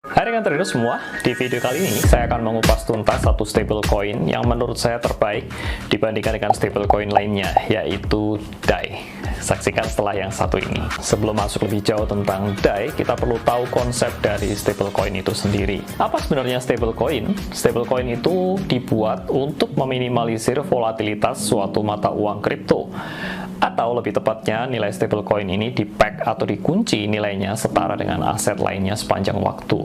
Hai rekan trader semua, di video kali ini saya akan mengupas tuntas satu stablecoin yang menurut saya terbaik dibandingkan dengan stablecoin lainnya, yaitu DAI. Saksikan setelah yang satu ini. Sebelum masuk lebih jauh tentang DAI, kita perlu tahu konsep dari stablecoin itu sendiri. Apa sebenarnya stablecoin? Stablecoin itu dibuat untuk meminimalisir volatilitas suatu mata uang kripto. Atau lebih tepatnya, nilai stablecoin ini di-peg atau dikunci nilainya setara dengan aset lainnya sepanjang waktu.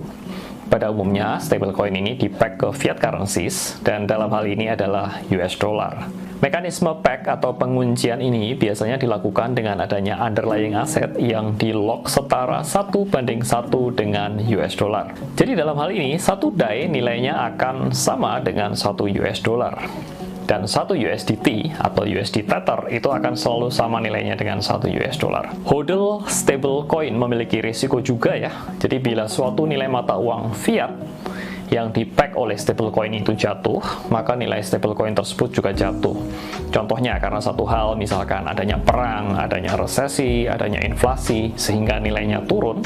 Pada umumnya, stablecoin ini di-peg ke fiat currencies, dan dalam hal ini adalah US dollar. Mekanisme peg atau penguncian ini biasanya dilakukan dengan adanya underlying aset yang di-lock setara 1:1 dengan US dollar. Jadi dalam hal ini, satu DAI nilainya akan sama dengan 1 US dollar. Dan 1 USDT atau USD Tether itu akan selalu sama nilainya dengan 1 US dollar. Hodl stablecoin memiliki risiko juga ya. Jadi bila suatu nilai mata uang fiat yang di-peg oleh stablecoin itu jatuh, maka nilai stablecoin tersebut juga jatuh. Contohnya karena satu hal, misalkan adanya perang, adanya resesi, adanya inflasi, sehingga nilainya turun,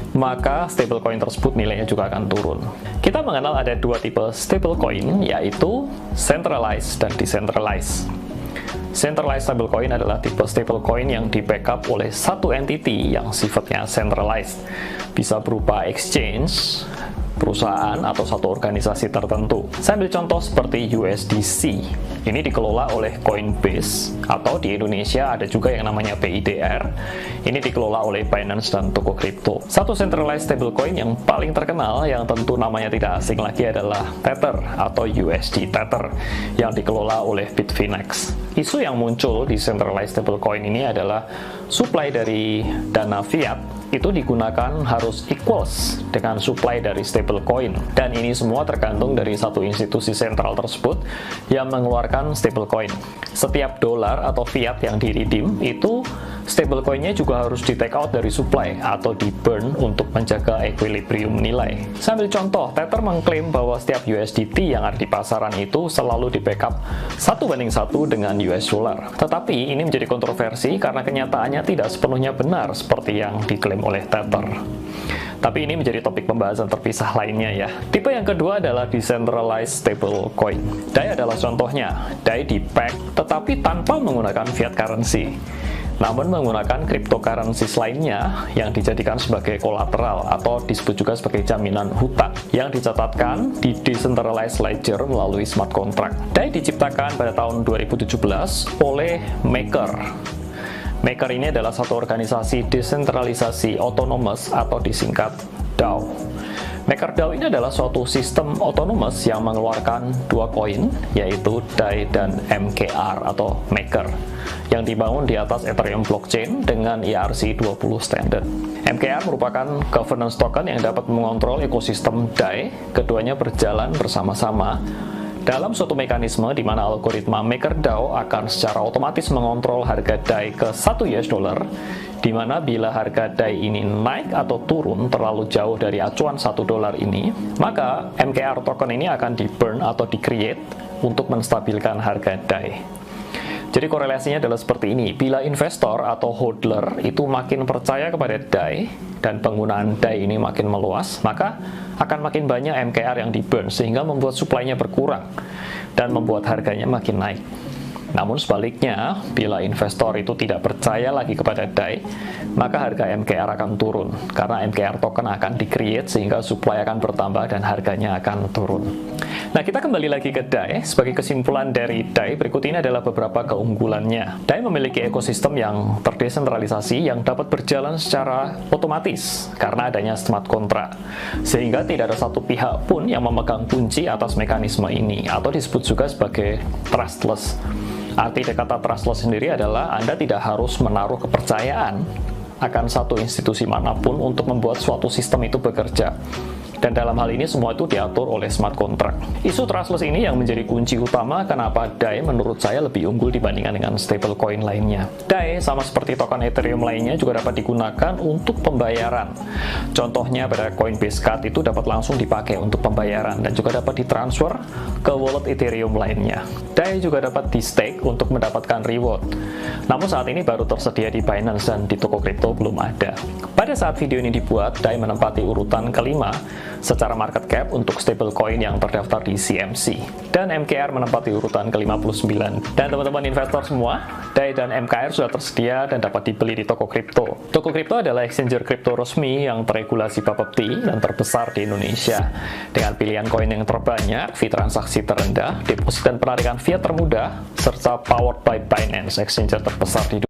maka stablecoin tersebut nilainya juga akan turun. Kita mengenal ada dua tipe stablecoin, yaitu centralized dan decentralized. Centralized stablecoin adalah tipe stablecoin yang di-backup oleh satu entity yang sifatnya centralized. Bisa berupa exchange, perusahaan, atau satu organisasi tertentu. Saya ambil contoh seperti USDC. Ini dikelola oleh Coinbase, atau di Indonesia ada juga yang namanya BIDR. Ini dikelola oleh Binance dan toko kripto. Satu centralized stablecoin yang paling terkenal, yang tentu namanya tidak asing lagi, adalah Tether atau USD Tether yang dikelola oleh Bitfinex. Isu yang muncul di centralized stablecoin ini adalah supply dari dana fiat itu digunakan harus equals dengan supply dari stablecoin, dan ini semua tergantung dari satu institusi sentral tersebut yang mengeluarkan stablecoin. Setiap dolar atau fiat yang di-redeem itu stablecoinnya juga harus di-take out dari supply atau di-burn untuk menjaga equilibrium nilai. Saya ambil contoh, Tether mengklaim bahwa setiap USDT yang ada di pasaran itu selalu di-backup 1:1 dengan US dollar. Tetapi ini menjadi kontroversi karena kenyataannya tidak sepenuhnya benar seperti yang diklaim oleh Tether. Tapi ini menjadi topik pembahasan terpisah lainnya ya. Tipe yang kedua adalah decentralized stablecoin. DAI adalah contohnya. DAI di-peg tetapi tanpa menggunakan fiat currency, namun menggunakan cryptocurrencies lainnya yang dijadikan sebagai kolateral atau disebut juga sebagai jaminan hutang yang dicatatkan di decentralized ledger melalui smart contract. DAI diciptakan pada tahun 2017 oleh Maker. Maker ini adalah satu organisasi desentralisasi autonomous atau disingkat DAO. MakerDAO ini adalah suatu sistem autonomous yang mengeluarkan dua koin, yaitu DAI dan MKR atau Maker, yang dibangun di atas Ethereum blockchain dengan ERC20 standard. MKR merupakan governance token yang dapat mengontrol ekosistem DAI. Keduanya berjalan bersama-sama dalam suatu mekanisme di mana algoritma MakerDAO akan secara otomatis mengontrol harga DAI ke 1 US dollar, di mana bila harga DAI ini naik atau turun terlalu jauh dari acuan 1 dolar ini, maka MKR token ini akan di-burn atau di-create untuk menstabilkan harga DAI. Jadi korelasinya adalah seperti ini. Bila investor atau hodler itu makin percaya kepada DAI dan penggunaan DAI ini makin meluas, maka akan makin banyak MKR yang di-burn sehingga membuat supply-nya berkurang dan membuat harganya makin naik. Namun sebaliknya, bila investor itu tidak percaya lagi kepada DAI, maka harga MKR akan turun karena MKR token akan di-create sehingga supply akan bertambah dan harganya akan turun. Nah, kita kembali lagi ke DAI. Sebagai kesimpulan dari DAI, berikut ini adalah beberapa keunggulannya. DAI memiliki ekosistem yang terdesentralisasi yang dapat berjalan secara otomatis karena adanya smart contract, sehingga tidak ada satu pihak pun yang memegang kunci atas mekanisme ini, atau disebut juga sebagai trustless. Arti dari kata trustless sendiri adalah Anda tidak harus menaruh kepercayaan akan satu institusi manapun untuk membuat suatu sistem itu bekerja. Dan dalam hal ini semua itu diatur oleh smart contract. Isu trustless ini yang menjadi kunci utama kenapa DAI menurut saya lebih unggul dibandingkan dengan stablecoin lainnya. DAI sama seperti token Ethereum lainnya juga dapat digunakan untuk pembayaran. Contohnya pada Coinbase Card itu dapat langsung dipakai untuk pembayaran dan juga dapat ditransfer ke wallet Ethereum lainnya. DAI juga dapat di-stake untuk mendapatkan reward. Namun saat ini baru tersedia di Binance dan di toko kripto belum ada. Pada saat video ini dibuat, DAI menempati urutan kelima secara market cap untuk stablecoin yang terdaftar di CMC. Dan MKR menempati urutan ke-59. Dan teman-teman investor semua, DAI dan MKR sudah tersedia dan dapat dibeli di toko kripto. Toko kripto adalah exchanger kripto resmi yang terregulasi Bapepti dan terbesar di Indonesia. Dengan pilihan koin yang terbanyak, fee transaksi terendah, deposit dan penarikan fiat termudah, serta powered by Binance, exchanger terbesar di dunia.